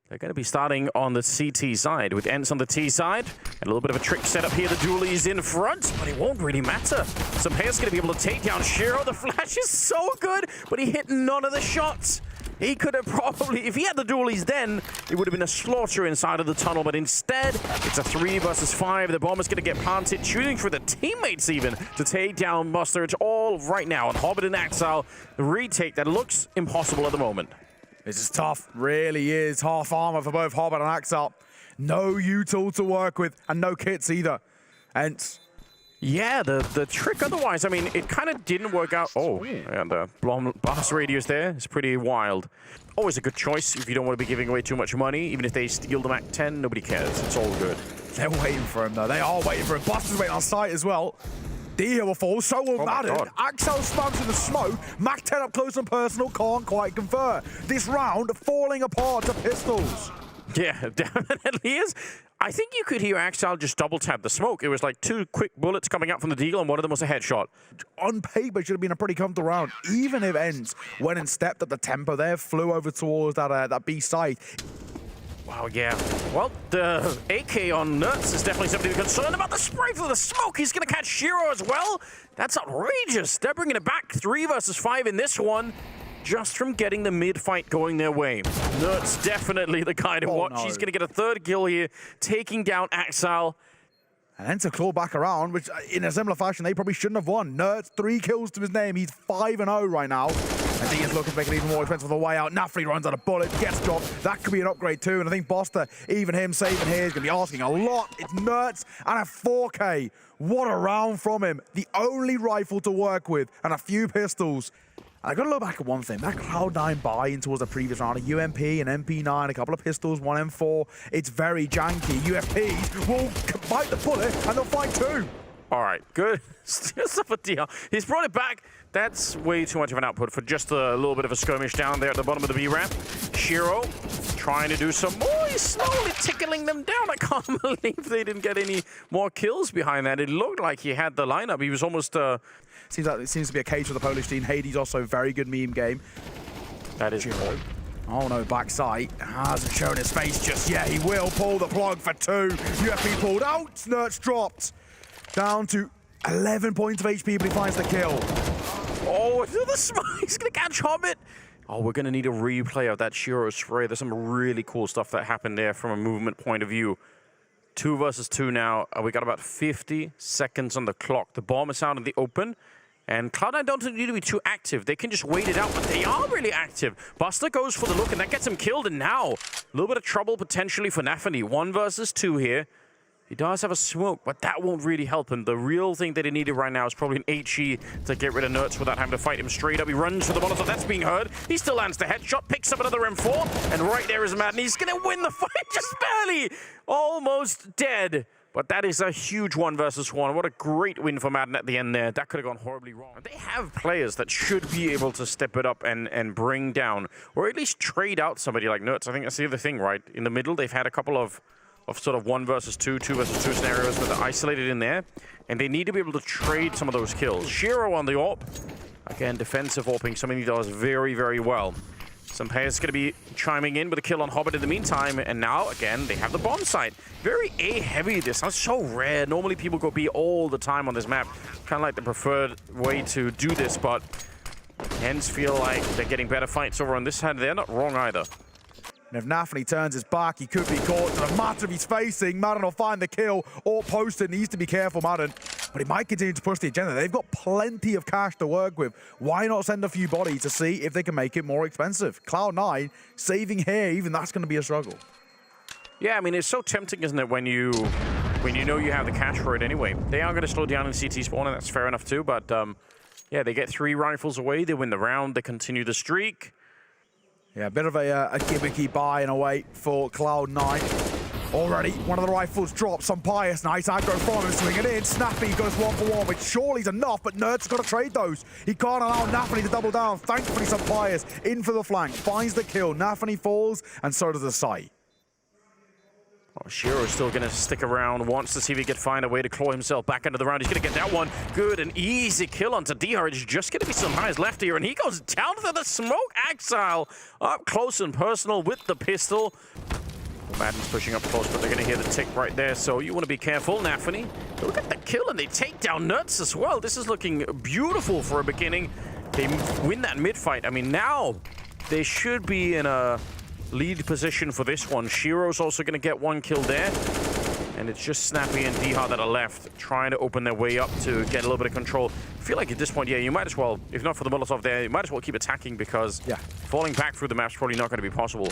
They're going to be starting on the CT side with Ence on the T side. And a little bit of a trick setup here. The duelie's in front, but it won't really matter. Sampea's going to be able to take down Shiro. The flash is so good, but he hit none of the shots. He could have probably, if he had the dualies then, it would have been a slaughter inside of the tunnel, but instead, it's a 3 versus 5. The bomb is going to get planted, shooting for the teammates even to take down Buster. It's all right now on Hobbit and Axel. The retake that looks impossible at the moment. This is tough, really is. Half armor for both Hobbit and Axel. No U-tool to work with, and no kits either. Ence. Yeah, the trick otherwise, I mean, it kind of didn't work out. Oh, and the blast radius there is pretty wild. Always a good choice if you don't want to be giving away too much money. Even if they steal the Mac 10, nobody cares. It's all good. They're waiting for him, though. They are waiting for him. Buster's waiting on site as well. D will fall, so will Madden. Axel spams in the smoke. Mac 10 up close and personal, can't quite convert. This round falling apart to pistols. Yeah, definitely is. I think you could hear Axel just double tap the smoke. It was like 2 quick bullets coming out from the deagle, and one of them was a headshot. On paper, it should have been a pretty comfortable round. Even if Ence went and stepped at the tempo there, flew over towards that B site. Wow, yeah. Well, the AK on Nuts is definitely something to be concerned about. The spray for the smoke, he's going to catch Shiro as well. That's outrageous. They're bringing it back 3 versus 5 in this one, just from getting the mid-fight going their way. Nuts definitely the guy to watch. No. He's going to get a 3rd kill here, taking down Axel. And then to claw back around, which in a similar fashion, they probably shouldn't have won. Nuts, 3 kills to his name. He's 5-0 right now. I think he's looking to make it even more expensive on the way out. NaVi runs out of bullets, gets dropped. That could be an upgrade too. And I think Buster, even him saving here, is going to be asking a lot. It's Nuts and a 4K. What a round from him. The only rifle to work with and a few pistols. I got to look back at one thing. That Cloud9 buy-in towards the previous round, a UMP, an MP9, a couple of pistols, 1 M4. It's very janky. UFPs will bite the bullet and they'll fight 2. All right, good. Still stuff a deal. He's brought it back. That's way too much of an output for just a little bit of a skirmish down there at the bottom of the B ramp. Shiro trying to do some more. He's slowly tickling them down. I can't believe they didn't get any more kills behind that. It looked like he had the lineup. He was almost... Seems like it seems to be a case for the Polish team. Hades also a very good meme game. That is Shiro. Oh no, backside. Hasn't shown his face just yet. He will pull the plug for 2. UFP pulled out. Snurch dropped. Down to 11 points of HP, but he finds the kill. Oh, the smoke. He's going to catch Hobbit. Oh, we're going to need a replay of that Shiro spray. There's some really cool stuff that happened there from a movement point of view. 2 versus 2 now. We got about 50 seconds on the clock. The bomb is out in the open. And Cloud9 don't need to be too active. They can just wait it out, but they are really active. Buster goes for the look, and that gets him killed. And now, a little bit of trouble potentially for NaVi. 1 versus 2 here. He does have a smoke, but that won't really help him. The real thing that he needed right now is probably an HE to get rid of Nuts without having to fight him straight up. He runs for the Molotov. That's being heard. He still lands the headshot, picks up another M4, and right there is Madden. He's going to win the fight, just barely. Almost dead. But that is a huge 1 versus 1. What a great win for Madden at the end there. That could have gone horribly wrong. They have players that should be able to step it up and bring down, or at least trade out somebody like Nuts. I think that's the other thing, right? In the middle, they've had a couple of sort of 1 versus 2, 2 versus 2 scenarios that are isolated in there, and they need to be able to trade some of those kills. Shiro on the AWP. Again, defensive AWPing, something he does very, very well. Sampea's going to be chiming in with a kill on Hobbit in the meantime, and now, again, they have the bomb site. Very A-heavy this. That's so rare. Normally, people go B all the time on this map. Kind of like the preferred way to do this, but Ence feel like they're getting better fights over on this side. They're not wrong either. And if NaVi turns his back, he could be caught. It's a matter of he's facing. Madden will find the kill or post it. Needs to be careful, Madden. But he might continue to push the agenda. They've got plenty of cash to work with. Why not send a few bodies to see if they can make it more expensive? Cloud9 saving here, even that's going to be a struggle. Yeah, I mean, it's so tempting, isn't it, when you know you have the cash for it anyway. They are going to slow down in CT spawn, and that's fair enough too. But yeah, they get 3 rifles away. They win the round. They continue the streak. Yeah, a bit of a gimmicky buy in a way for Cloud9. Already, one of the rifles drops. Some pious. Nice aggro from him, swing it in. Snappy goes 1 for 1, which surely is enough, but Nerd's got to trade those. He can't allow NaVi to double down. Thankfully, some pious in for the flank. Finds the kill. NaVi falls, and so does the site. Oh, Shiro's still going to stick around, wants to see if he can find a way to claw himself back into the round. He's going to get that one. Good and easy kill onto DR. It's just going to be some highs left here, and he goes down to the smoke. Exile up close and personal with the pistol. Madden's pushing up close, but they're going to hear the tick right there, so you want to be careful, NaVi. Look at the kill, and they take down Nuts as well. This is looking beautiful for a beginning. They win that mid-fight. I mean, now they should be in a lead position for this one. Shiro's also going to get one kill there. And it's just Snappy and Dha that are left, trying to open their way up to get a little bit of control. I feel like at this point, yeah, you might as well, if not for the Molotov there, you might as well keep attacking because falling back through the map's probably not going to be possible.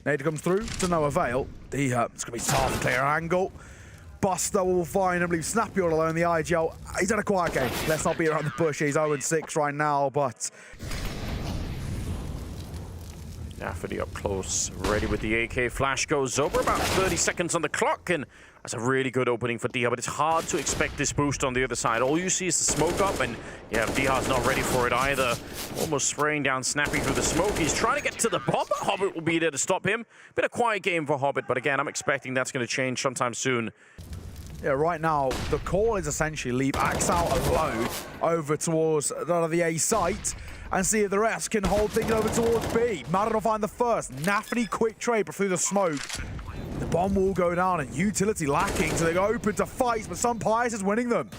Nade comes through to no avail. Dha, it's going to be tough, clear angle. Buster will find him, leave Snappy all alone. The IGL, he's had a quiet game. Let's not be around the bush. He's 0-6 right now, but NaVi up close, ready with the AK. Flash goes over, about 30 seconds on the clock, and that's a really good opening for Dha, but it's hard to expect this boost on the other side. All you see is the smoke up, and yeah, Dha's not ready for it either. Almost spraying down Snappy through the smoke. He's trying to get to the bomb, but Hobbit will be there to stop him. Bit of quiet game for Hobbit, but again, I'm expecting that's going to change sometime soon. Yeah, right now, the call is essentially leave Axel alone over towards the A site and see if the rest can hold things over towards B. Madden will find the first. NaVi quick trade, but through the smoke. The bomb will go down and utility lacking, so they go open to fights, but some Pius is winning them.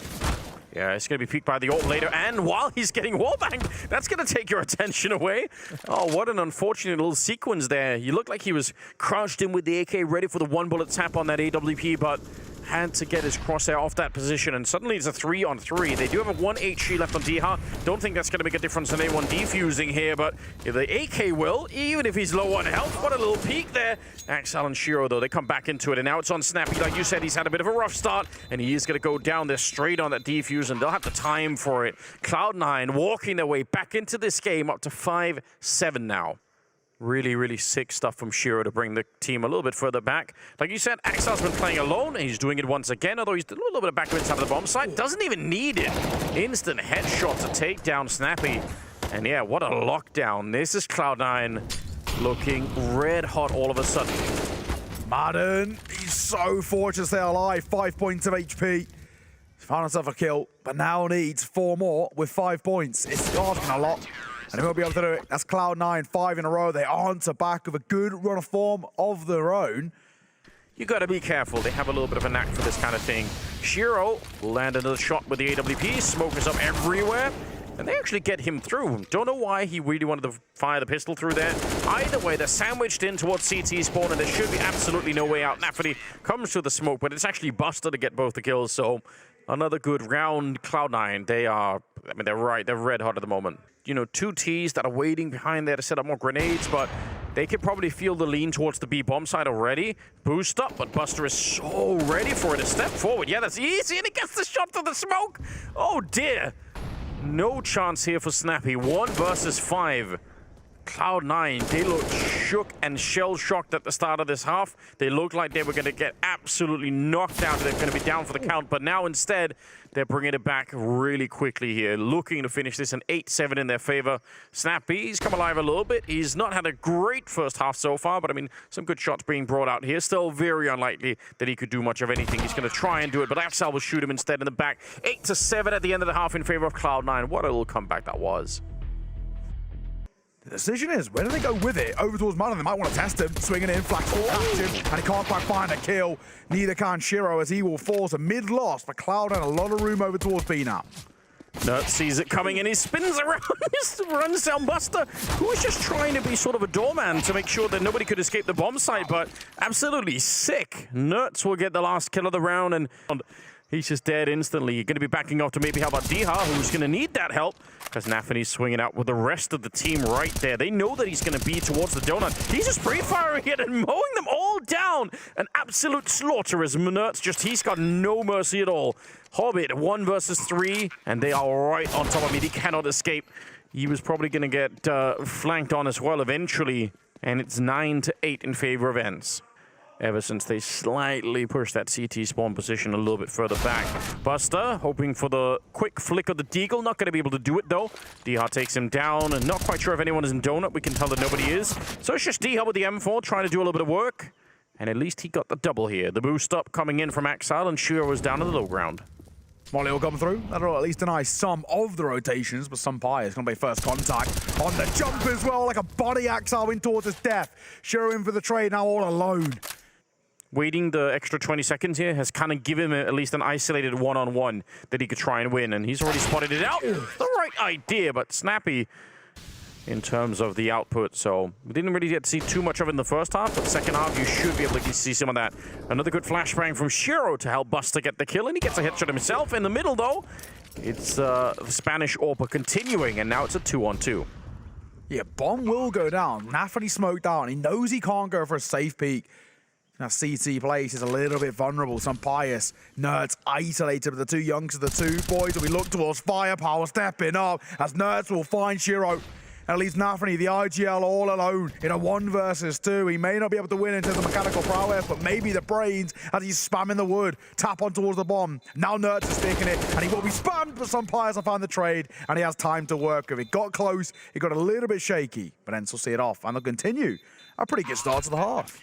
Yeah, it's going to be peeked by the ult later, and while he's getting wallbanged, that's going to take your attention away. Oh, what an unfortunate little sequence there. You look like he was crouched in with the AK, ready for the one-bullet tap on that AWP, but had to get his crosshair off that position, and suddenly it's a 3-on-3. They do have a 1 HG left on Dha. Don't think that's going to make a difference on anyone defusing here, but if the AK will, even if he's low on health. What a little peek there. Axel and Shiro, though, they come back into it, and now it's on Snappy. Like you said, he's had a bit of a rough start, and he is going to go down there straight on that defuse, and they'll have the time for it. Cloud9 walking their way back into this game, up to 5-7 now. Really, really sick stuff from Shiro to bring the team a little bit further back. Like you said, Axel's been playing alone, and he's doing it once again, although he's a little bit of back inside of the bomb site. Doesn't even need it. Instant headshot to take down Snappy. And yeah, what a lockdown. This is Cloud9 looking red hot all of a sudden. Madden, he's so fortunate to stay alive. 5 points of HP. He's found himself a kill, but now needs 4 more with 5 points. It's asking a lot. And he won't be able to do it. That's Cloud9, 5 in a row. They answer back with a good run of form of their own. You got to be careful. They have a little bit of a knack for this kind of thing. Shiro will land another shot with the AWP. Smoke is up everywhere. And they actually get him through. Don't know why he really wanted to fire the pistol through there. Either way, they're sandwiched in towards CT spawn, and there should be absolutely no way out. NaVi comes through the smoke, but it's actually Buster to get both the kills. So another good round. Cloud9, they are, I mean, they're red hot at the moment. You know, 2 Ts that are waiting behind there to set up more grenades, but they could probably feel the lean towards the B bomb side already. Boost up, but Buster is so ready for it to step forward. Yeah, that's easy, and he gets the shot through the smoke. Oh dear. No chance here for Snappy. 1 versus 5. Cloud9, they looked shook and shell-shocked at the start of this half. They looked like they were going to get absolutely knocked out. They're going to be down for the count, but now instead, they're bringing it back really quickly here, looking to finish this an 8-7 in their favor. Snappy, he's come alive a little bit. He's not had a great first half so far, but I mean, some good shots being brought out here. Still very unlikely that he could do much of anything. He's going to try and do it, but Axel will shoot him instead in the back. 8-7 at the end of the half in favor of Cloud9. What a little comeback that was. The decision is, where do they go with it? Over towards Madden, they might want to test him. Swinging in, flash will catch him, and he can't quite find a kill. Neither can Shiro, as he will force a mid-loss, but Cloud9 a lot of room over towards B now. Nut sees it coming and he spins around, runs down Buster, who was just trying to be sort of a doorman to make sure that nobody could escape the bomb site, but absolutely sick. Nuts will get the last kill of the round, and he's just dead instantly. You're going to be backing off to maybe help out Dha, who's going to need that help, because NaVi's swinging out with the rest of the team right there. They know that he's going to be towards the donut. He's just pre-firing it and mowing them all down. An absolute slaughter as Nuts he's got no mercy at all. Hobbit, 1 versus 3, and they are right on top of him. He cannot escape. He was probably going to get flanked on as well eventually, and it's 9-8 in favor of Ence. Ever since they slightly pushed that CT spawn position a little bit further back. Buster hoping for the quick flick of the deagle. Not going to be able to do it, though. Dha takes him down, and not quite sure if anyone is in donut. We can tell that nobody is. So it's just Dha with the M4 trying to do a little bit of work. And at least he got the double here. The boost up coming in from Exile, and Shiro was down on the low ground. Molly will come through. That'll at least deny some of the rotations, but Sumpire is going to be first contact on the jump as well, like a body Exile in towards his death. Shiro in for the trade now all alone. Waiting the extra 20 seconds here has kind of given him at least an isolated one-on-one that he could try and win, and he's already spotted it out. The right idea, but snappy in terms of the output, so we didn't really get to see too much of it in the first half, but second half you should be able to see some of that. Another good flashbang from Shiro to help Buster get the kill, and he gets a headshot himself. In the middle though, it's the Spanish AWP continuing, and now it's a 2-on-2. Yeah, bomb will go down. NaVi smoked out. He knows he can't go for a safe peek. Now CT place is a little bit vulnerable. Some pious Nerds isolated with the two youngsters, the two boys that we look towards. Firepower stepping up as Nerds will find Shiro. And leaves NaVi, the IGL, all alone in a 1 versus 2. He may not be able to win into the mechanical prowess, but maybe the brains as he's spamming the wood. Tap on towards the bomb. Now Nerds is taking it, and he will be spammed, but some Pies have found the trade, and he has time to work with it. Got close, it got a little bit shaky, but Ence will see it off, and they'll continue. A pretty good start to the half.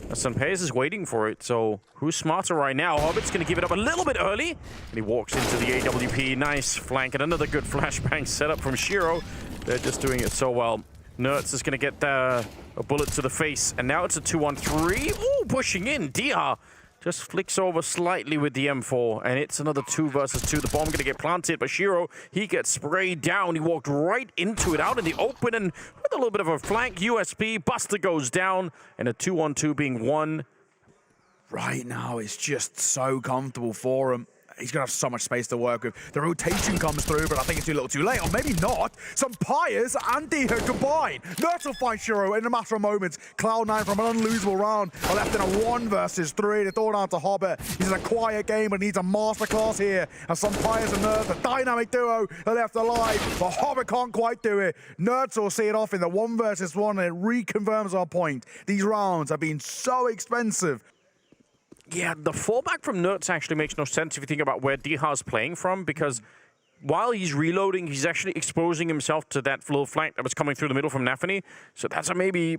Sampez is waiting for it, so who's smarter right now? Hobbit's going to give it up a little bit early, and he walks into the AWP. Nice flank, and another good flashbang setup from Shiro. They're just doing it so well. Nerds is going to get a bullet to the face, and now it's a 2-on-3. Ooh, pushing in. Dia just flicks over slightly with the M4, and it's another 2 versus 2. The bomb going to get planted, but Shiro, he gets sprayed down. He walked right into it, out in the open, and with a little bit of a flank USP, Buster goes down, and a 2-on-2 being won. Right now, it's just so comfortable for him. He's going to have so much space to work with. The rotation comes through, but I think it's a little too late. Or maybe not. Some Piers and Dia combine. Nerds will find Shiro in a matter of moments. Cloud9 from an unlosable round are left in a 1 versus 3. They throw down to Hobbit. He's in a quiet game, but needs a masterclass here. And some Piers and Nerds, a dynamic duo, are left alive. But Hobbit can't quite do it. Nerds will see it off in the 1 versus 1, and it reconfirms our point. These rounds have been so expensive. Yeah, the fallback from Nerds actually makes no sense if you think about where Diha's playing from, because while he's reloading, he's actually exposing himself to that little flank that was coming through the middle from NaVi. So that's maybe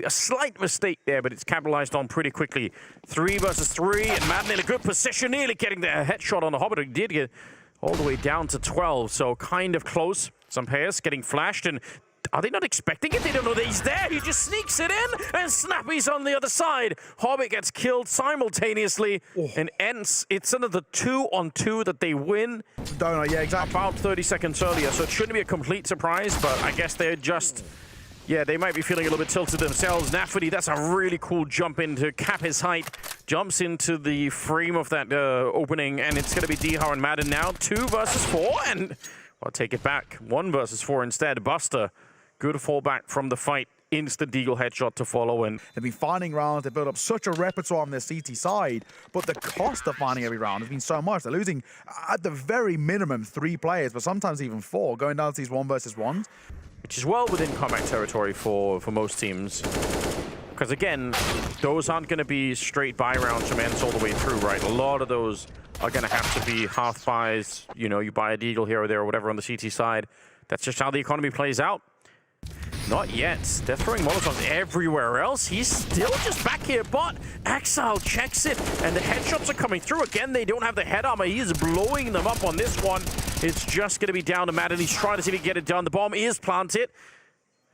a slight mistake there, but it's capitalized on pretty quickly. 3 versus 3, and Madden in a good position, nearly getting the headshot on the Hobbit. He did get all the way down to 12, so kind of close. Some pairs getting flashed, and are they not expecting it? They don't know that he's there. He just sneaks it in, and Snappy's on the other side. Hobbit gets killed simultaneously, and Ence, it's another 2-on-2 that they win. Donut, yeah, exactly. About 30 seconds earlier, so it shouldn't be a complete surprise, but I guess they're just, yeah, they might be feeling a little bit tilted themselves. NaVi, that's a really cool jump in to cap his height. Jumps into the frame of that opening, and it's going to be Diha and Madden now. 2 versus 4, and I'll take it back. 1 versus 4 instead. Buster. Good fallback from the fight. Instant deagle headshot to follow. And they've been finding rounds. They built up such a repertoire on their CT side, but the cost of finding every round has been so much. They're losing, at the very minimum, 3 players, but sometimes even 4, going down to these 1 versus 1s. Which is well within combat territory for most teams. Because again, those aren't going to be straight buy rounds from Ence all the way through, right? A lot of those are going to have to be half buys. You know, you buy a deagle here or there or whatever on the CT side. That's just how the economy plays out. Not yet. They're throwing Molotovs everywhere else. He's still just back here, but Exile checks it, and the headshots are coming through. Again, they don't have the head armor. He is blowing them up on this one. It's just going to be down to Madden. He's trying to see if he can get it done. The bomb is planted,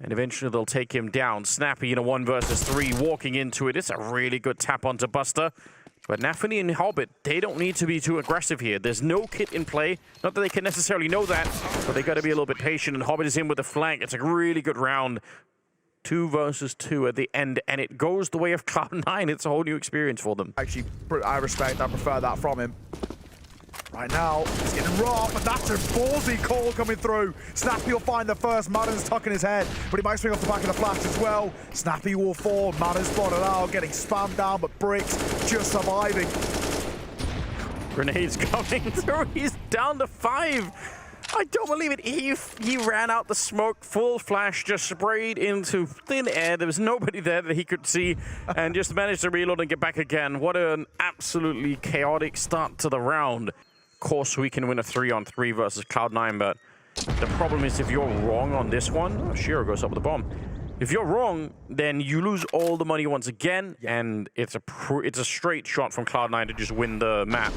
and eventually they'll take him down. Snappy in a 1 versus 3, walking into it. It's a really good tap onto Buster. But NaVi and Hobbit, they don't need to be too aggressive here. There's no kit in play. Not that they can necessarily know that, but they got to be a little bit patient, and Hobbit is in with the flank. It's a really good round. 2 versus 2 at the end, and it goes the way of Cloud9. It's a whole new experience for them. Actually, I prefer that from him. Right now, it's getting raw, but that's a ballsy call coming through. Snappy will find the first. Madden's tucking his head, but he might swing off the back of the flash as well. Snappy will fall. Madden's spotted out, getting spammed down, but Bricks just surviving. Grenades coming through. He's down to 5. I don't believe it. He ran out the smoke, full flash, just sprayed into thin air. There was nobody there that he could see, and just managed to reload and get back again. What an absolutely chaotic start to the round. Of course, we can win a 3-on-3 versus Cloud9, but the problem is if you're wrong on this one, Shiro goes up with the bomb. If you're wrong, then you lose all the money once again, and it's a straight shot from Cloud9 to just win the map.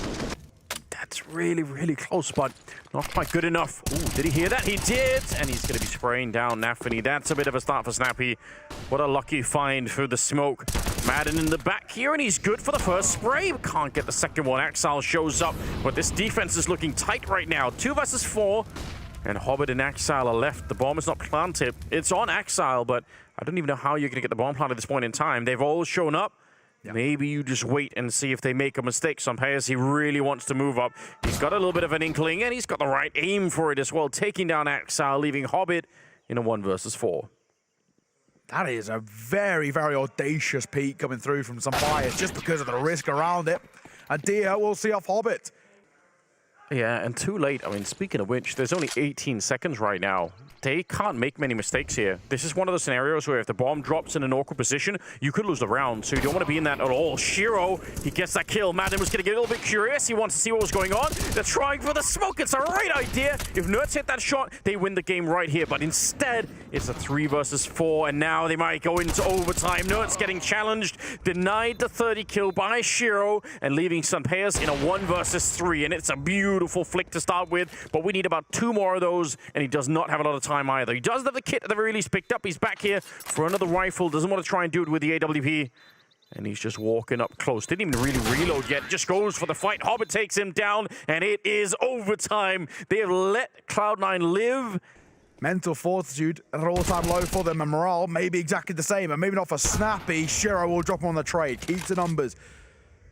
That's really, really close, but not quite good enough. Ooh, did he hear that? He did, and he's going to be spraying down nafany. That's a bit of a start for Snappy. What a lucky find through the smoke. Madden in the back here, and he's good for the first spray. Can't get the second one. Axile shows up, but this defense is looking tight right now. 2 versus 4, and Hobbit and Axile are left. The bomb is not planted. It's on Axile, but I don't even know how you're going to get the bomb planted at this point in time. They've all shown up. Maybe you just wait and see if they make a mistake. Sampayas, he really wants to move up. He's got a little bit of an inkling, and he's got the right aim for it as well, taking down Axile, leaving Hobbit in a 1 versus 4. That is a very, very audacious peek coming through from Sampayas just because of the risk around it. And Dia will see off Hobbit. Yeah, and too late. I mean, speaking of which, there's only 18 seconds right now. They can't make many mistakes here. This is one of the scenarios where if the bomb drops in an awkward position, you could lose the round, so you don't want to be in that at all. Shiro, he gets that kill. Madden was going to get a little bit curious. He wants to see what was going on. They're trying for the smoke. It's a right idea. If Nerds hit that shot, they win the game right here, but instead, it's a 3 versus 4, and now they might go into overtime. Nerds getting challenged, denied the 30 kill by Shiro, and leaving Sampayas in a 1 versus 3, and it's a beautiful flick to start with, but we need about 2 more of those, and he does not have a lot of time either. He does have the kit at the very least picked up. He's back here for another rifle. Doesn't want to try and do it with the AWP. And he's just walking up close. Didn't even really reload yet. Just goes for the fight. Hobbit takes him down, and it is overtime. They have let Cloud9 live. Mental fortitude at an all-time low for them, and morale maybe exactly the same, and maybe not for Snappy. Shiro will drop him on the trade. Keeps the numbers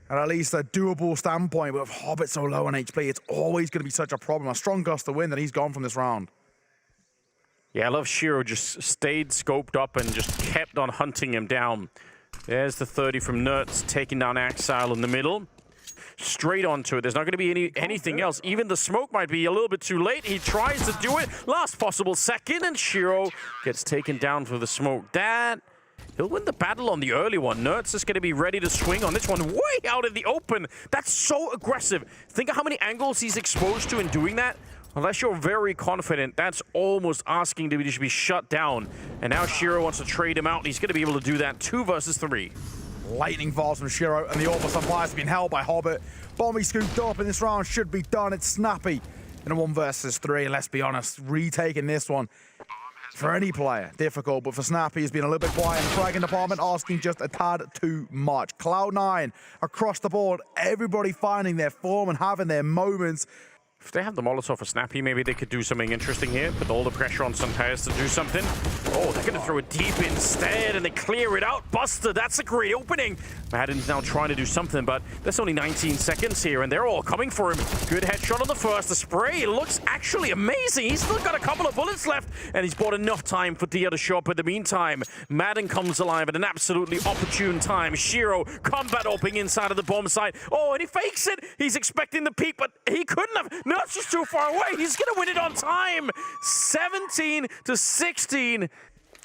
at least a doable standpoint. But with Hobbit so low on HP, it's always going to be such a problem. A strong gust of wind that he's gone from this round. Yeah, I love Shiro just stayed scoped up and just kept on hunting him down. There's the 30 from Nerds, taking down Axile in the middle. Straight onto it. There's not going to be anything else. Even the smoke might be a little bit too late. He tries to do it. Last possible second, and Shiro gets taken down for the smoke. He'll win the battle on the early one. Nerds is going to be ready to swing on this one way out in the open. That's so aggressive. Think of how many angles he's exposed to in doing that. Unless you're very confident, that's almost asking to just be shut down. And now Shiro wants to trade him out, and he's going to be able to do that 2 versus 3. Lightning falls from Shiro, and the Orbital Supplies have been held by Hobbit. Bomby scooped up, and this round should be done. It's Snappy in a 1 versus 3, and let's be honest, retaking this one for any player, difficult, but for Snappy, he's been a little bit quiet in the fragging department, asking just a tad too much. Cloud9 across the board, everybody finding their form and having their moments. If they have the Molotov for Snappy, maybe they could do something interesting here. Put all the pressure on Sampayas to do something. Oh, they're going to throw it deep instead, and they clear it out. Buster, that's a great opening. Madden's now trying to do something, but there's only 19 seconds here, and they're all coming for him. Good headshot on the first. The spray looks actually amazing. He's still got a couple of bullets left, and he's bought enough time for Dia to show up. In the meantime, Madden comes alive at an absolutely opportune time. Shiro combat opening inside of the bomb site. Oh, and he fakes it. He's expecting the peek, but he couldn't have. No, it's just too far away. He's going to win it on time. 17 to 16.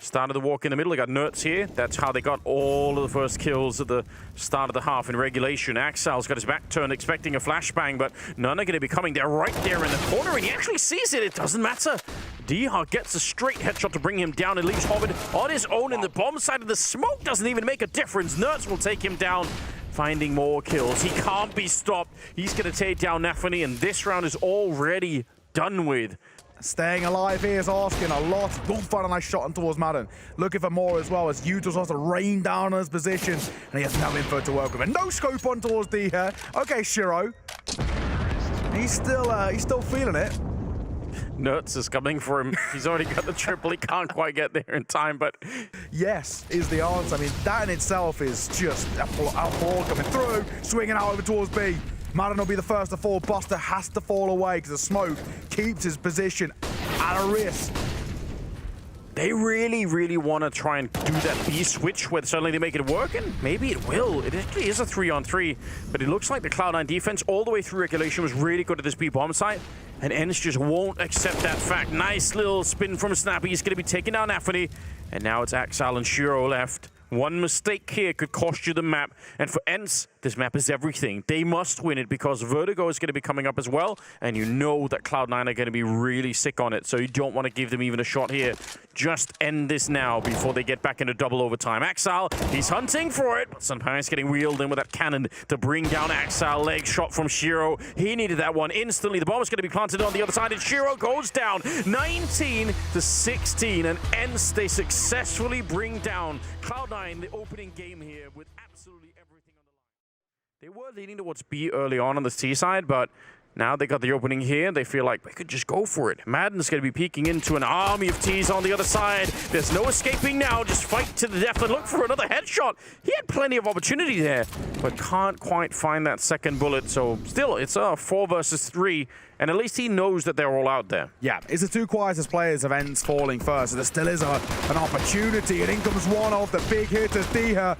Started the walk in the middle. They got Nerds here. That's how they got all of the first kills at the start of the half in regulation. Axile's got his back turned, expecting a flashbang, but none are going to be coming. They're right there in the corner, and he actually sees it. It doesn't matter. Diha gets a straight headshot to bring him down and leaves Hobbit on his own in the bomb side of the smoke. Doesn't even make a difference. Nerds will take him down. Finding more kills. He can't be stopped. He's going to take down nafany, and this round is already done with. Staying alive here is asking a lot. Won't find a nice shot on towards Madden. Looking for more as well as Utah starts to rain down on his position, and he has no info to work with. And no scope on towards D here. Okay, Shiro. He's still feeling it. Nerds is coming for him. He's already got the triple. He can't quite get there in time, but... Yes is the answer. I mean, that in itself is just a ball coming through, swinging out over towards B. Madden will be the first to fall. Buster has to fall away because the smoke keeps his position at a risk. They really, really want to try and do that B switch where suddenly they make it work, and maybe it will. It actually is a 3-on-3, but it looks like the Cloud9 defense all the way through regulation was really good at this B bomb site, and Ence just won't accept that fact. Nice little spin from Snappy. He's going to be taking down nafany, and now it's Axile and Shiro left. One mistake here could cost you the map, and for Ence, This map is everything. They must win it because Vertigo is going to be coming up as well, and you know that Cloud9 are going to be really sick on it, so you don't want to give them even a shot here. Just end this now before they get back into double overtime. Axal, he's hunting for it, but sometimes getting wheeled in with that cannon to bring down Axal. Leg shot from Shiro. He needed that one instantly. The bomb is going to be planted on the other side, and Shiro goes down 19-16, and Ence, they successfully bring down Cloud9 the opening game here with absolutely everything on the line. They were leaning towards B early on the C side, but now they got the opening here. They feel like they could just go for it. Madden's going to be peeking into an army of T's on the other side. There's no escaping now. Just fight to the death and look for another headshot. He had plenty of opportunity there, but can't quite find that second bullet. So still, it's a 4 versus 3, and at least he knows that they're all out there. Yeah, it's the two quietest players of Ence falling first, so there still is an opportunity, and in comes one of the big hitters, Diha.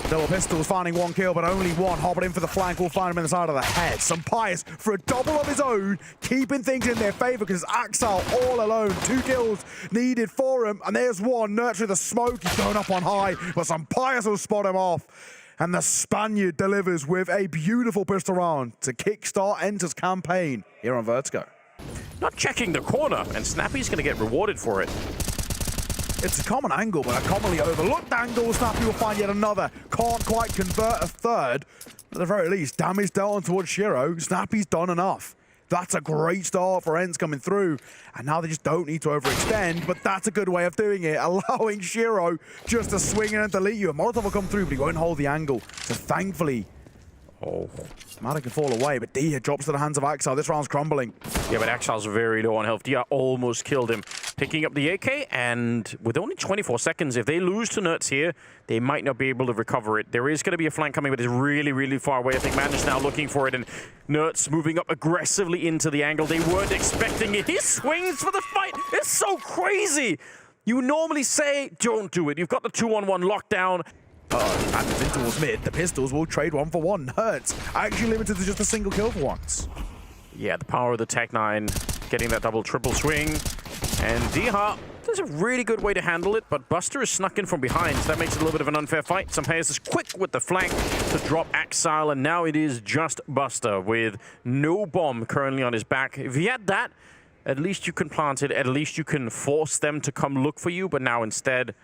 Double pistols finding one kill, but only one. Hopping in for the flank, will find him in the side of the head. Sampaius for a double of his own, keeping things in their favor because Axal all alone. 2 kills needed for him, and there's one. Nurturing the smoke, he's going up on high, but Sampaius will spot him off. And the Spaniard delivers with a beautiful pistol round to kickstart Ence's campaign here on Vertigo. Not checking the corner, and Snappy's going to get rewarded for it. It's a common angle, but a commonly overlooked angle. Snappy will find yet another. Can't quite convert a third. At the very least, damage dealt on towards Shiro. Snappy's done enough. That's a great start for Ence coming through. And now they just don't need to overextend, but that's a good way of doing it, allowing Shiro just to swing in and delete you. A Molotov will come through, but he won't hold the angle. So thankfully, Mada can fall away, but Dia drops to the hands of Axal. This round's crumbling. Yeah, but Axal's very low on health. Dia almost killed him. Picking up the AK, and with only 24 seconds, if they lose to Nerds here, they might not be able to recover it. There is going to be a flank coming, but it's really, really far away. I think Madden's now looking for it, and Nerds moving up aggressively into the angle. They weren't expecting it. He swings for the fight. It's so crazy. You normally say, don't do it. You've got the 2-on-1 lockdown. Madden's in towards mid. The pistols will trade 1 for 1. Nerds actually limited to just a single kill for once. Yeah, the power of the Tech-9 getting that double, triple swing. And Diha, there's a really good way to handle it, but Buster is snuck in from behind, so that makes it a little bit of an unfair fight. Sampaius is quick with the flank to drop Axal, and now it is just Buster with no bomb currently on his back. If he had that, at least you can plant it, at least you can force them to come look for you, but now instead,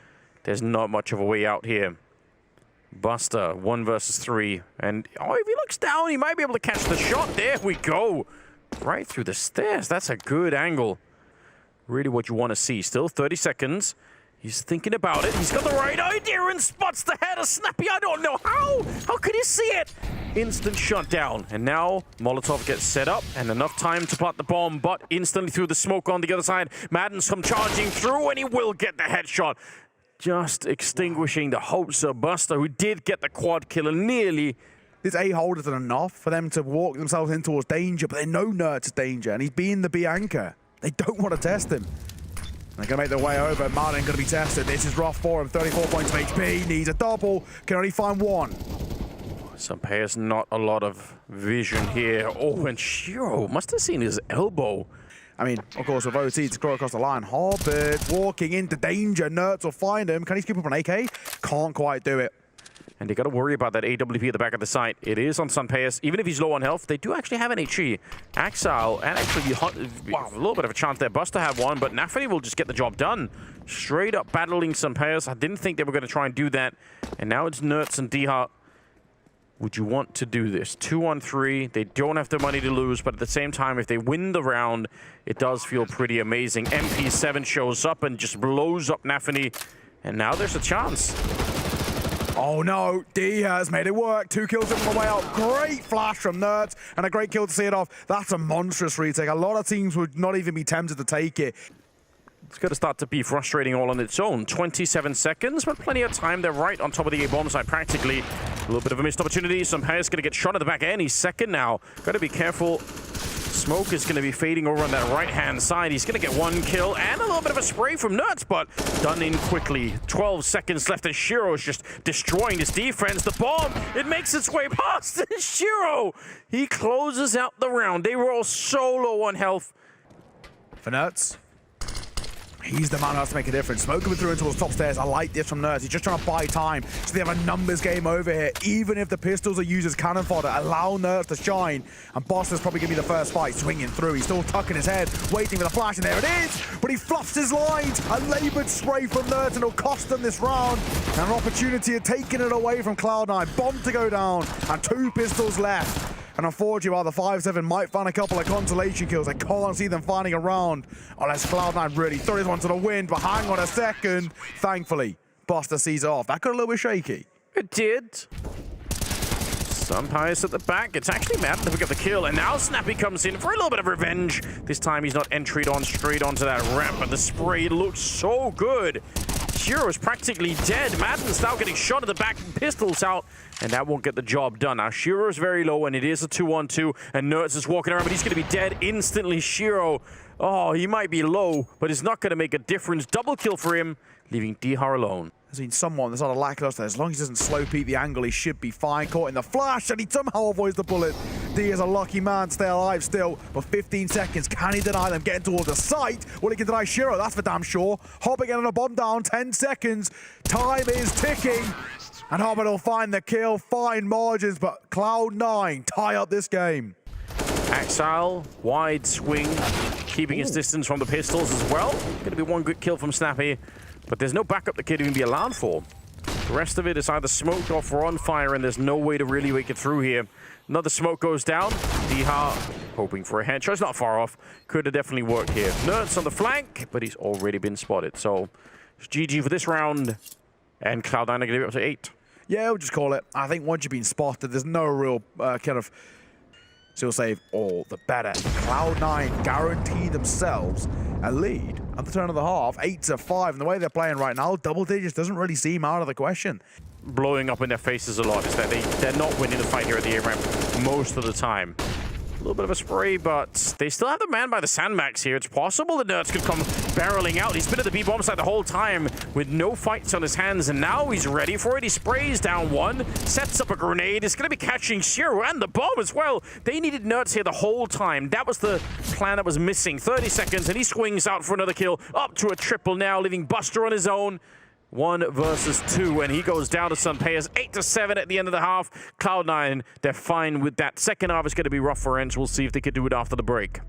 there's not much of a way out here. Buster, 1 versus 3, and if he looks down, he might be able to catch the shot. There we go. Right through the stairs. That's a good angle. Really what you want to see. Still 30 seconds. He's thinking about it. He's got the right idea and spots the head of Snappy. I don't know how. How could he see it? Instant shutdown. And now Molotov gets set up and enough time to plant the bomb, but instantly through the smoke on the other side. Madden's come charging through, and he will get the headshot. Just extinguishing the hopes of Buster, who did get the quad kill and nearly. This A-hold isn't enough for them to walk themselves in towards danger, but they know Nerds is danger, and he's being the B anchor. They don't want to test him. They're going to make their way over. Martin going to be tested. This is rough for him. 34 points of HP. Needs a double. Can only find 1. Sampaius not a lot of vision here. Oh, and Shiro must have seen his elbow. I mean, of course, with OT to scroll across the line. Hobbit walking into danger. Nerds will find him. Can he scoop up an AK? Can't quite do it. And you got to worry about that AWP at the back of the site. It is on Sampaius. Even if he's low on health, they do actually have an HE. Axal, and actually a little bit of a chance there. Buster had one, but NaVi will just get the job done. Straight up battling Sampaius. I didn't think they were going to try and do that. And now it's Nerds and Diha. Would you want to do this? 2-on-3. They don't have the money to lose, but at the same time, if they win the round, it does feel pretty amazing. MP7 shows up and just blows up NaVi. And now there's a chance. Oh no, D has made it work. 2 kills on the way out. Great flash from Nerds and a great kill to see it off. That's a monstrous retake. A lot of teams would not even be tempted to take it. It's going to start to be frustrating all on its own. 27 seconds, but plenty of time. They're right on top of the A-bomb side practically. A little bit of a missed opportunity. Sampaius going to get shot at the back end. He's second now. Got to be careful. Smoke is going to be fading over on that right-hand side. He's going to get 1 kill and a little bit of a spray from Nuts, but done in quickly. 12 seconds left, and Shiro is just destroying his defense. The bomb, it makes its way past Shiro. He closes out the round. They were all so low on health. For Nuts. He's the man who has to make a difference. Smoke coming through into those top stairs. I like this from Nerds. He's just trying to buy time so they have a numbers game over here. Even if the pistols are used as cannon fodder, allow Nerds to shine. And Boster's probably going to be the first fight. Swinging through. He's still tucking his head, waiting for the flash, and there it is. But he fluffs his lines. A laboured spray from Nerds, and it'll cost them this round. And an opportunity of taking it away from Cloud9. Bomb to go down, and 2 pistols left. And unfortunately, while the 5-7 might find a couple of consolation kills, I can't see them finding a round unless Cloud9 really throw this one to the wind. But hang on a second. Thankfully, Buster sees it off. That got a little bit shaky. It did. Sunpies at the back. It's actually Madden to pick up the kill. And now Snappy comes in for a little bit of revenge. This time he's not entry on straight onto that ramp. But the spray looks so good. Shiro is practically dead. Madden's now getting shot at the back and pistols out, and that won't get the job done. Now, Shiro is very low, and it is a 2-on-2, and Nerds is walking around, but he's going to be dead instantly. Shiro, oh, he might be low, but it's not going to make a difference. Double kill for him, leaving Dihar alone. There's been someone that's not a lackluster. As long as he doesn't slow peek the angle, he should be fine. Caught in the flash, and he somehow avoids the bullet. D is a lucky man, stay alive still. But 15 seconds, can he deny them getting towards the site? Well, he can deny Shiro, that's for damn sure. Hobbit getting a bomb down, 10 seconds. Time is ticking. And Hobbit will find the kill, fine margins, but Cloud9 tie up this game. Axile, wide swing, keeping his distance from the pistols as well. Going to be one good kill from Snappy. But there's no backup the kid even be allowed for. The rest of it is either smoked off or on fire, and there's no way to really make it through here. Another smoke goes down. Dihar hoping for a headshot. It's not far off. Could have definitely worked here. Nerds on the flank, but he's already been spotted. So it's GG for this round. And Cloud9 are going to give it up to 8. Yeah, we'll just call it. I think once you've been spotted, there's no real kind of still save, all the better. Cloud9 guarantee themselves a lead at the turn of the half, 8-5. And the way they're playing right now, double digits doesn't really seem out of the question. Blowing up in their faces a lot is that they're not winning the fight here at the A-ramp most of the time. A little bit of a spray, but they still have the man by the sandbags here. It's possible the Nerds could come barreling out. He's been at the B-bomb site the whole time with no fights on his hands, and now he's ready for it. He sprays down one, sets up a grenade. It's going to be catching Shiro and the bomb as well. They needed Nerds here the whole time. That was the plan that was missing. 30 seconds, and he swings out for another kill. Up to a triple now, leaving Buster on his own. 1 versus 2, and he goes down to Sunpayers. 8-7 at the end of the half. Cloud9, they're fine with that. Second half is going to be rough for Ence. We'll see if they can do it after the break.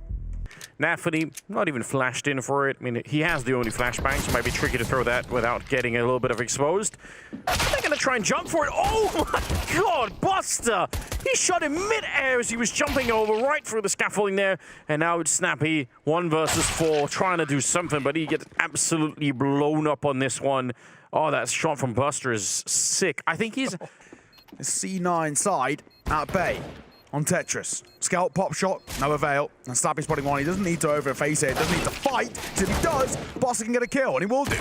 NaVi, not even flashed in for it. I mean, he has the only flashbang, so it might be tricky to throw that without getting a little bit of exposed. They're going to try and jump for it. Oh my god, Buster! He shot him mid-air as he was jumping over right through the scaffolding there. And now it's Snappy, 1 versus 4, trying to do something, but he gets absolutely blown up on this one. Oh, that shot from Buster is sick. I think he's... The C9 side at bay on Tetris. Scout pop shot, no avail. And Snappy spotting one. He doesn't need to overface it. Doesn't need to fight. So if he does, Buster can get a kill, and he will do.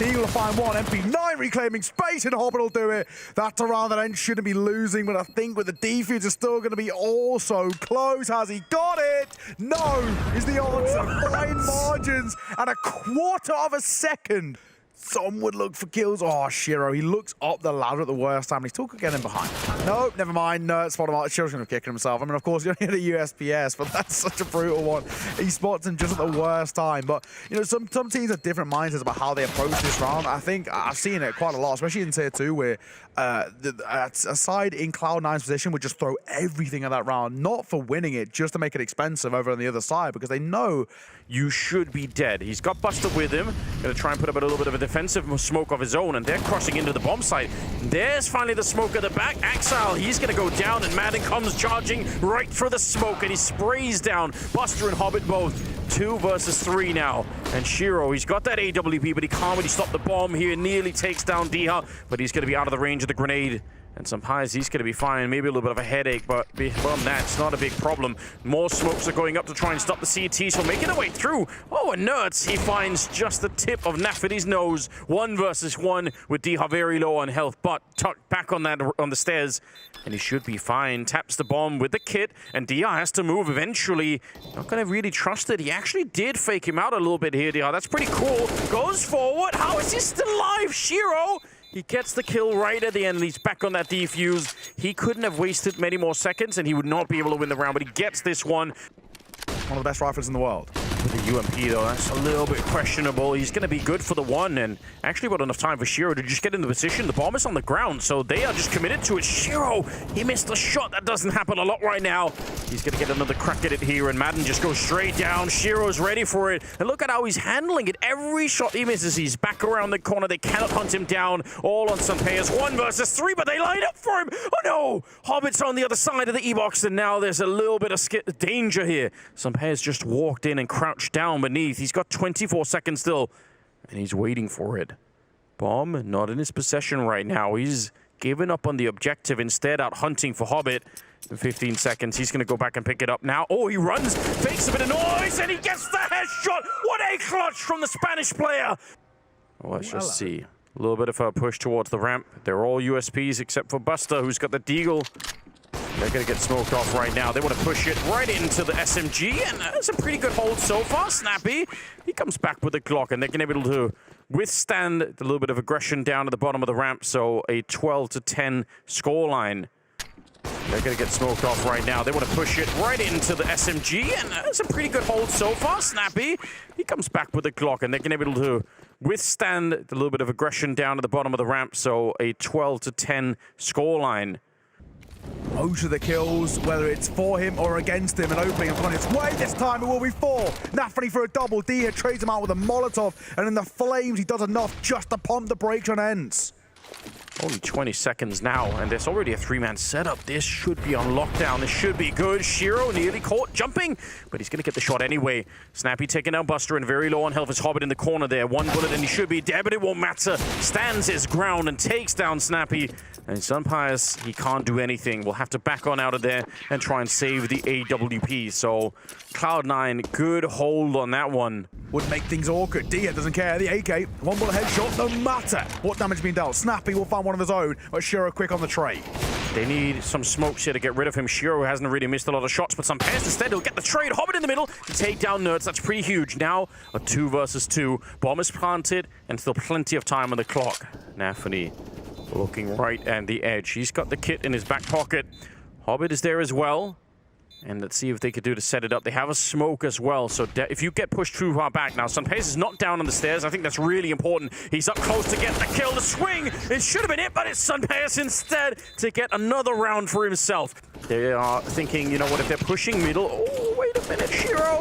He will find one. MP9 reclaiming space, and Hobbit will do it. That's a round that Ence shouldn't be losing, but I think with the defuse, it's still going to be all so close. Has he got it? No, is the answer. Fine margins and a quarter of a second. Some would look for kills. Oh, Shiro, he looks up the ladder at the worst time. He's still getting behind. Nope, never mind. Nerds spot him out. Shiro's going to kick himself. I mean, of course, he only had a USPS, but that's such a brutal one. He spots him just at the worst time. But, you know, some teams have different mindsets about how they approach this round. I think I've seen it quite a lot, especially in Tier 2, where a side in Cloud9's position would just throw everything at that round, not for winning it, just to make it expensive over on the other side, because they know you should be dead. He's got Buster with him. Going to try and put up a little bit of a defensive smoke of his own, and they're crossing into the bomb site. There's finally the smoke at the back. Axile, he's going to go down, and Madden comes charging right through the smoke, and he sprays down Buster and Hobbit both. 2 versus 3 now. And Shiro, he's got that AWP, but he can't really stop the bomb here. Nearly takes down Dihar, but he's going to be out of the range of the grenade. And Sunpayers, he's going to be fine. Maybe a little bit of a headache, but beyond that, it's not a big problem. More smokes are going up to try and stop the CTs from making their way through. Oh, and Nerds, he finds just the tip of NaVi's nose. 1 versus 1 with Dihar very low on health, but tucked back on the stairs. And he should be fine. Taps the bomb with the kit, and Dihar has to move eventually. Not going to really trust it. He actually did fake him out a little bit here, Dihar. That's pretty cool. Goes forward. How is he still alive? Shiro! He gets the kill right at the end, and he's back on that defuse. He couldn't have wasted many more seconds, and he would not be able to win the round, but he gets this one. One of the best rifles in the world. With the UMP though, that's a little bit questionable. He's going to be good for the one, and actually got enough time for Shiro to just get in the position. The bomb is on the ground, so they are just committed to it. Shiro, he missed a shot. That doesn't happen a lot right now. He's going to get another crack at it here, and Madden just goes straight down. Shiro's ready for it, and look at how he's handling it. Every shot he misses, he's back around the corner. They cannot hunt him down. All on Sunpayas. 1 versus 3, but they line up for him. Oh no! Hobbit's on the other side of the E-box, and now there's a little bit of danger here. Sunpayas just walked in and crouched down beneath. He's got 24 seconds still, and he's waiting for it. Bomb not in his possession right now. He's given up on the objective, instead out hunting for Hobbit. In 15 seconds, he's going to go back and pick it up now. Oh, he runs, fakes a bit of noise, and he gets the headshot. What a clutch from the Spanish player. Well, let's just see. A little bit of a push towards the ramp. They're all USPs except for Buster, who's got the deagle. They're going to get smoked off right now. They want to push it right into the SMG, and that's a pretty good hold so far. Snappy, he comes back with the Glock, and they're going to be able to withstand a little bit of aggression down at the bottom of the ramp, so a 12-10 scoreline. They're going to get smoked off right now. They want to push it right into the SMG, and that's a pretty good hold so far. Snappy, he comes back with the Glock, and they're going to be able to withstand a little bit of aggression down at the bottom of the ramp, so a 12-10 scoreline. Most of the kills, whether it's for him or against him, and opening have gone its way. This time it will be 4. NaVi for a double. D here trades him out with a Molotov, and in the flames he does enough just to pump the brakes on Ence. Only 20 seconds now, and there's already a 3-man setup. This should be on lockdown. This should be good. Shiro nearly caught jumping, but he's going to get the shot anyway. Snappy taking down Buster, and very low on health is Hobbit in the corner there. 1 bullet, and he should be dead, but it won't matter. Stands his ground and takes down Snappy. And Sunpayas, he can't do anything. We'll have to back on out of there and try and save the AWP. So Cloud9, good hold on that one. Would make things awkward. Dia doesn't care. The AK, 1 bullet headshot, no matter what damage being dealt. Snappy will find one of his own, but Shiro quick on the trade. They need some smokes here to get rid of him. Shiro hasn't really missed a lot of shots, but Sunpayas instead, he'll get the trade. Hobbit in the middle to take down Nerds. That's pretty huge. Now a 2 versus 2. Bomb is planted, and still plenty of time on the clock. NaVi looking right at the edge. He's got the kit in his back pocket. Hobbit is there as well. And let's see if they could do to set it up. They have a smoke as well, so if you get pushed too far back now, Sunpayas is not down on the stairs. I think that's really important. He's up close to get the kill. The swing, it should have been it, but it's Sunpayas instead to get another round for himself. They are thinking, you know what, if they're pushing middle... Oh, wait a minute, Shiro!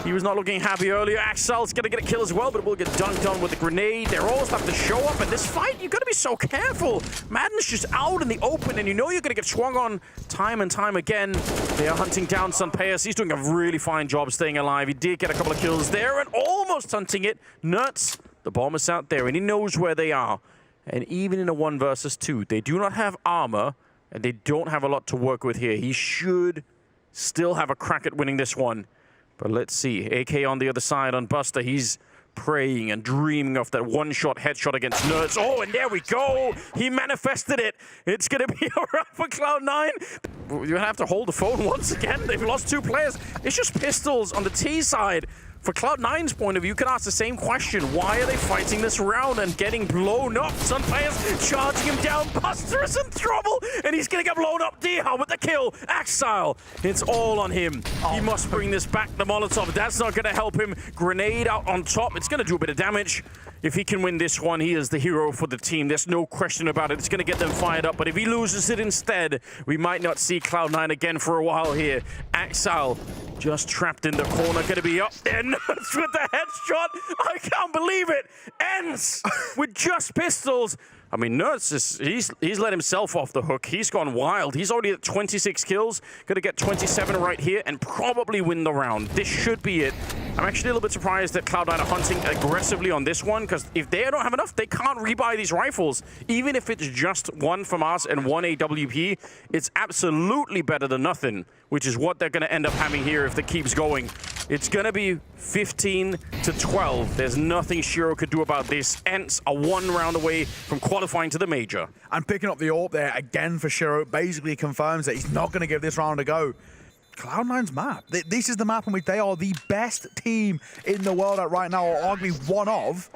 He was not looking happy earlier. Axel's going to get a kill as well, but it will get dunked on with the grenade. They're all starting to show up in this fight. You've got to be so careful. Madden's just out in the open, and you know you're going to get swung on time and time again. They are hunting down Sunpayas. He's doing a really fine job staying alive. He did get a couple of kills there and almost hunting it. Nuts. The bomb is out there, and he knows where they are. And even in a 1 versus 2, they do not have armor, and they don't have a lot to work with here. He should still have a crack at winning this one. But let's see. AK on the other side on Buster. He's praying and dreaming of that 1-shot headshot against Nerds. Oh, and there we go. He manifested it. It's going to be a wrap for Cloud9. You have to hold the phone once again. They've lost 2 players. It's just pistols on the T side. For Cloud9's point of view, you can ask the same question. Why are they fighting this round and getting blown up? Sunpayas charging him down. Buster is in trouble, and he's going to get blown up. Diha with the kill. Axile, it's all on him. He must bring this back. The Molotov, that's not going to help him. Grenade out on top. It's going to do a bit of damage. If he can win this one, he is the hero for the team. There's no question about it. It's going to get them fired up. But if he loses it instead, we might not see Cloud9 again for a while here. Axile just trapped in the corner. Going to be up there. Nuts with the headshot. I can't believe it. Ence with just pistols. I mean, Nerds, he's let himself off the hook. He's gone wild. He's already at 26 kills. Going to get 27 right here and probably win the round. This should be it. I'm actually a little bit surprised that Cloud9 are hunting aggressively on this one, because if they don't have enough, they can't rebuy these rifles. Even if it's just 1 from us and 1 AWP, it's absolutely better than nothing, which is what they're going to end up having here if it keeps going. It's going to be 15-12. There's nothing Shiro could do about this. Ence are 1 round away from qualifying to the major. And picking up the AWP there again for Shiro basically confirms that he's not going to give this round a go. Cloud9's map. This is the map in which they are the best team in the world at right now, or arguably one of.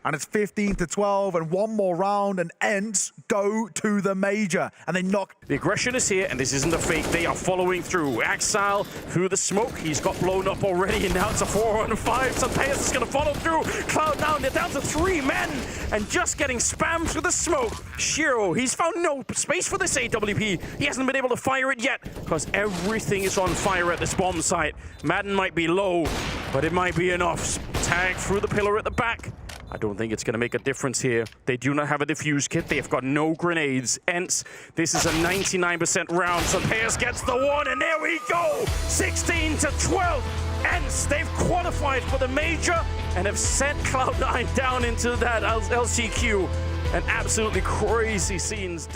and it's 15-12, and one more round, and Ence go to the major, and they knock. The aggression is here, and this isn't a fake. They are following through. Exile through the smoke. He's got blown up already, and now it's a 4-on-5. Santeas is going to follow through. Cloud9, they're down to 3 men, and just getting spammed through the smoke. Shiro, he's found no space for this AWP. He hasn't been able to fire it yet, because everything is on fire at this bomb site. Madden might be low, but it might be enough. Tag through the pillar at the back. I don't think it's going to make a difference here. They do not have a defuse kit. They've got no grenades. Ence, this is a 99% round. So Santeas gets the one, and there we go. 16-12. Ence, they've qualified for the major and have sent Cloud9 down into that LCQ. And absolutely crazy scenes.